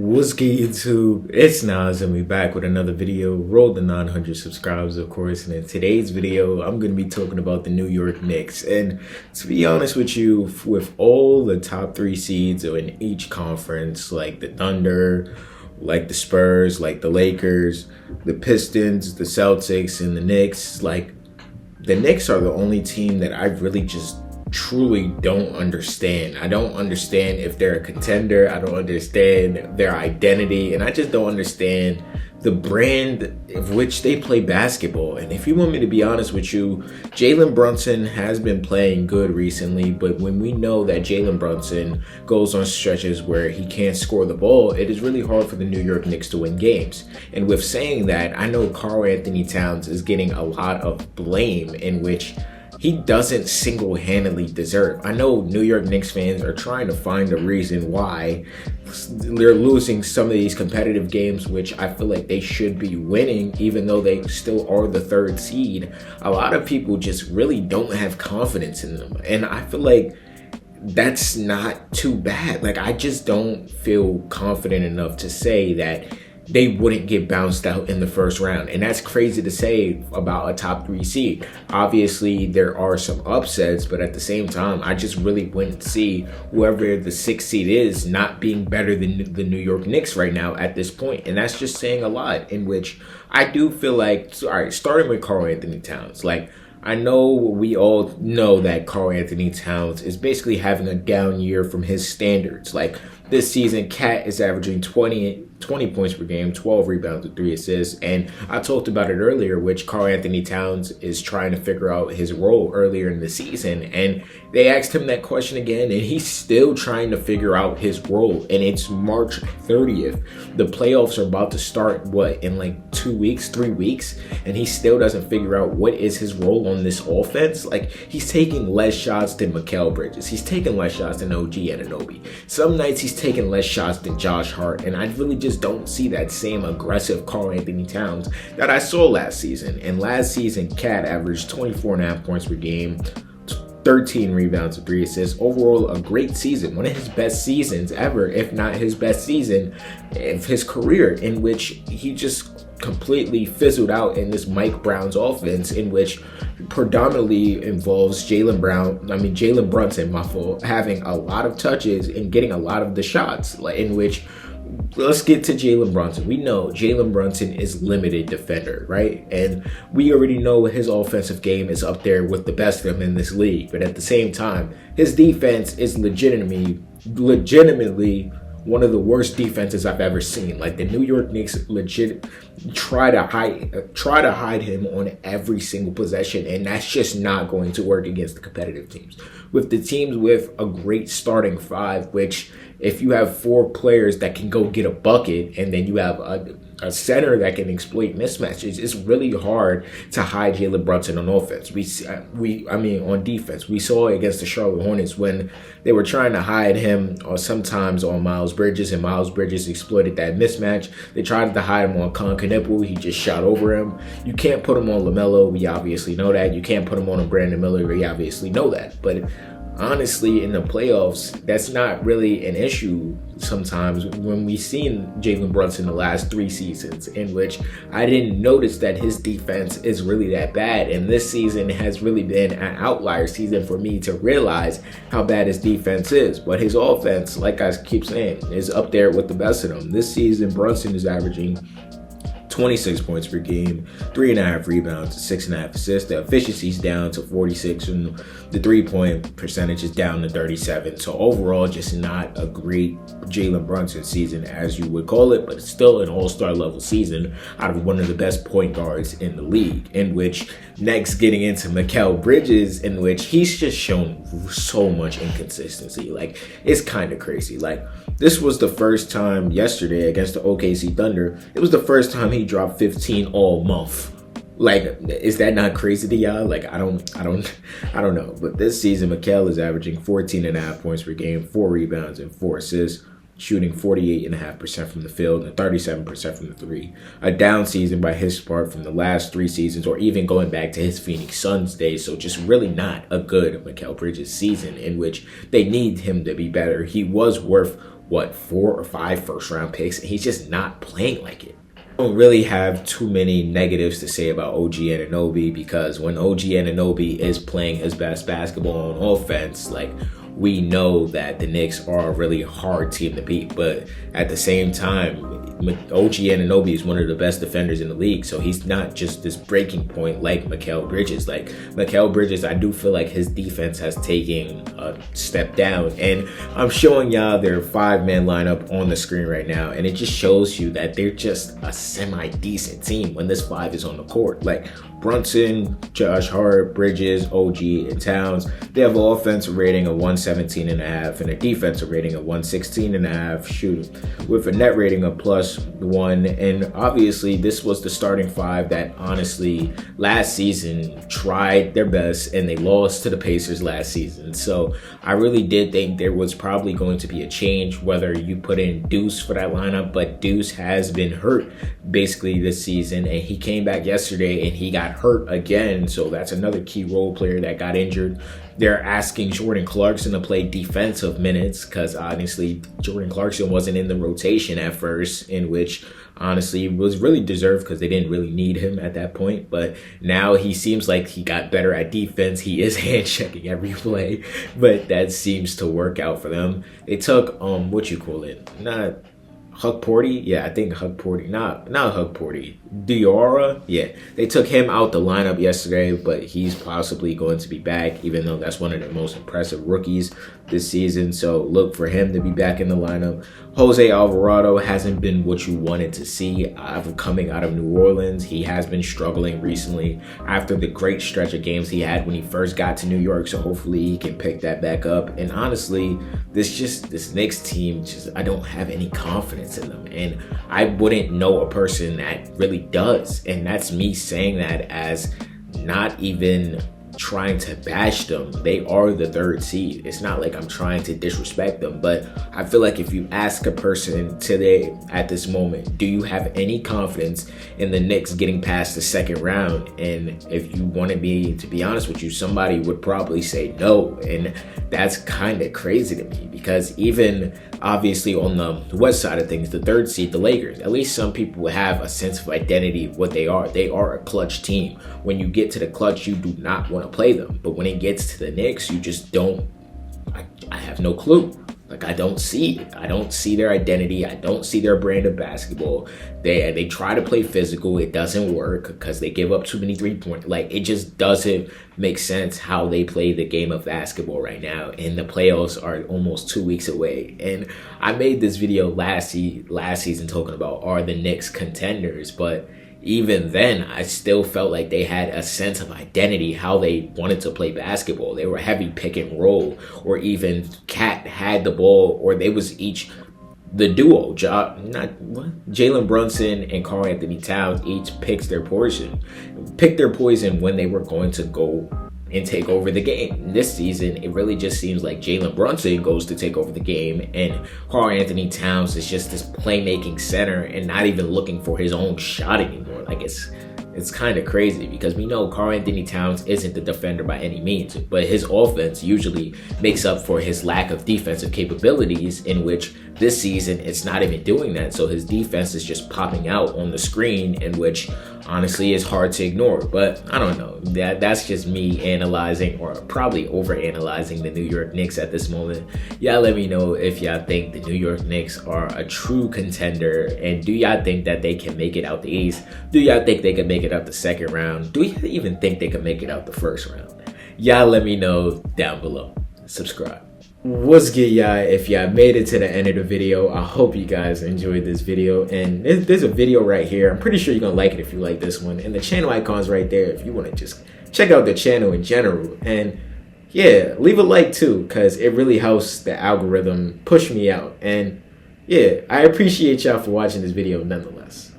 What's good, YouTube? It's Nas and we back with another video. Roll the 900 subscribers, of course. And in today's video, I'm going to be talking about the New York Knicks. And to be honest with you, with all the top three seeds in each conference, like the Thunder, like the Spurs, like the Lakers, the Pistons, the Celtics, and the Knicks, like the Knicks are the only team that I really just truly don't understand. I don't understand if they're a contender. I don't understand their identity, and I just don't understand the brand of which they play basketball. And if you want me to be honest with you, Jalen Brunson has been playing good recently, but when we know that Jalen Brunson goes on stretches where he can't score the ball, it is really hard for the New York Knicks to win games. And with saying that, I know Karl Anthony Towns is getting a lot of blame in which he doesn't single-handedly deserve. I know New York Knicks fans are trying to find a reason why they're losing some of these competitive games, which I feel like they should be winning, even though they still are the third seed. A lot of people just really don't have confidence in them. And I feel like that's not too bad. Like, I just don't feel confident enough to say that they wouldn't get bounced out in the first round. And that's crazy to say about a top three seed. Obviously, there are some upsets, but at the same time, I just really wouldn't see whoever the sixth seed is not being better than the New York Knicks right now at this point. And that's just saying a lot, in which I do feel like, all right, starting with Karl Anthony Towns, like, I know we all know that Karl Anthony Towns is basically having a down year from his standards. Like, this season, Cat is averaging 20 points per game, 12 rebounds with 3 assists. And I talked about it earlier, which Karl Anthony Towns is trying to figure out his role earlier in the season. And they asked him that question again, and he's still trying to figure out his role. And it's March 30th. The playoffs are about to start, in like 2 weeks, 3 weeks? And he still doesn't figure out what is his role on this offense. Like, he's taking less shots than Mikal Bridges. He's taking less shots than OG Anunoby. Some nights he's taking less shots than Josh Hart. And I really just don't see that same aggressive Karl Anthony Towns that I saw last season. And last season, Cat averaged 24.5 points per game, 13 rebounds and 3 assists. Overall, a great season. One of his best seasons ever, if not his best season of his career, in which he just completely fizzled out in this Mike Brown's offense, in which predominantly involves Jalen Brunson, having a lot of touches and getting a lot of the shots, in which, let's get to Jalen Brunson. We know Jalen Brunson is limited defender, right? And we already know his offensive game is up there with the best of them in this league. But at the same time, his defense is legitimately one of the worst defenses I've ever seen. Like, the New York Knicks legit try to hide him on every single possession, and that's just not going to work against the competitive teams. With the teams with a great starting five, which if you have 4 players that can go get a bucket, and then you have a center that can exploit mismatches, it's really hard to hide Jalen Brunson on offense. On defense. We saw it against the Charlotte Hornets when they were trying to hide him, or sometimes on Miles Bridges, and Miles Bridges exploited that mismatch. They tried to hide him on Con Knippel. He just shot over him. You can't put him on LaMelo. We obviously know that. You can't put him on a Brandon Miller. We obviously know that. But honestly, in the playoffs, that's not really an issue sometimes. When we've seen Jalen Brunson the last 3 seasons, in which I didn't notice that his defense is really that bad. And this season has really been an outlier season for me to realize how bad his defense is. But his offense, like I keep saying, is up there with the best of them. This season, Brunson is averaging 26 points per game, 3.5 rebounds, 6.5 assists. The efficiency's down to 46, and the 3-point percentage is down to 37. So overall, just not a great Jalen Brunson season, as you would call it, but it's still an all-star level season out of one of the best point guards in the league. In which, next getting into Mikal Bridges, in which he's just shown so much inconsistency. Like, it's kind of crazy. Like, this was the first time yesterday against the OKC Thunder. It was the first time he dropped 15 all month. Like, is that not crazy to y'all? Like, I don't know. But this season, Mikal is averaging 14.5 points per game, 4 rebounds, and 4 assists. shooting 48.5% from the field and 37% from the three. A down season by his part from the last 3 seasons, or even going back to his Phoenix Suns days. So just really not a good Mikal Bridges season, in which they need him to be better. He was worth what, 4 or 5 first-round picks, and he's just not playing like it. I don't really have too many negatives to say about OG Anunoby, because when OG Anunoby is playing his best basketball on offense, like, we know that the Knicks are a really hard team to beat. But at the same time, OG Anunoby is one of the best defenders in the league, so he's not just this breaking point like Mikal Bridges. Like, Mikal Bridges, I do feel like his defense has taken a step down, and I'm showing y'all their 5-man lineup on the screen right now, and it just shows you that they're just a semi-decent team when this 5 is on the court. Like, Brunson, Josh Hart, Bridges, OG, and Towns, they have an offensive rating of 117.5 and a defensive rating of 116.5, shooting with a net rating of +1. And obviously, this was the starting 5 that honestly last season tried their best, and they lost to the Pacers last season. So I really did think there was probably going to be a change, whether you put in Deuce for that lineup, but Deuce has been hurt basically this season, and he came back yesterday and he got hurt again, so that's another key role player that got injured. They're asking Jordan Clarkson to play defensive minutes, because honestly Jordan Clarkson wasn't in the rotation at first, in which honestly was really deserved because they didn't really need him at that point. But now he seems like he got better at defense. He is hand checking every play, but that seems to work out for them. They took not Huck Porty? Yeah, I think Huck Porty. Not Huck Porty. Diarra? Yeah. They took him out the lineup yesterday, but he's possibly going to be back, even though that's one of the most impressive rookies this season. So look for him to be back in the lineup. Jose Alvarado hasn't been what you wanted to see coming out of New Orleans. He has been struggling recently after the great stretch of games he had when he first got to New York. So hopefully he can pick that back up. And honestly, this Knicks team, I don't have any confidence in them. And I wouldn't know a person that really does. And that's me saying that as not even trying to bash them. They are the 3rd seed. It's not like I'm trying to disrespect them, but I feel like if you ask a person today at this moment, do you have any confidence in the Knicks getting past the 2nd round? And if you want to be honest with you, somebody would probably say no. And that's kind of crazy to me, because even obviously on the west side of things, the 3rd seed, the Lakers, at least some people have a sense of identity of what they are. They are a clutch team. When you get to the clutch, you do not want to play them. But when it gets to the Knicks, you just don't. I have no clue. Like, I don't see it. I don't see their identity. I don't see their brand of basketball. They try to play physical. It doesn't work because they give up too many 3-point. Like, it just doesn't make sense how they play the game of basketball right now. And the playoffs are almost 2 weeks away. And I made this video last season talking about, are the Knicks contenders? But even then, I still felt like they had a sense of identity, how they wanted to play basketball. They were heavy pick and roll, or even Cat had the ball, or they was each the duo. Jalen Brunson and Karl Anthony Towns each picked their poison when they were going to go and take over the game. This season, it really just seems like Jalen Brunson goes to take over the game, and Karl Anthony Towns is just this playmaking center and not even looking for his own shot anymore. Like, it's kind of crazy, because we know Karl Anthony Towns isn't the defender by any means, but his offense usually makes up for his lack of defensive capabilities, in which this season it's not even doing that. So his defense is just popping out on the screen, in which honestly is hard to ignore. But I don't know, that's just me analyzing, or probably over analyzing, the New York Knicks at this moment. Y'all let me know if y'all think the New York Knicks are a true contender, and do y'all think that they can make it out the East? Do y'all think they can make it out the 2nd round? Do you even think they can make it out the 1st round? Y'all let me know down below. Subscribe. What's good, y'all? If y'all made it to the end of the video, I hope you guys enjoyed this video. And there's a video right here. I'm pretty sure you're gonna like it if you like this one, and the channel icon's right there if you want to just check out the channel in general. And yeah, leave a like too, because it really helps the algorithm push me out. And yeah, I appreciate y'all for watching this video nonetheless.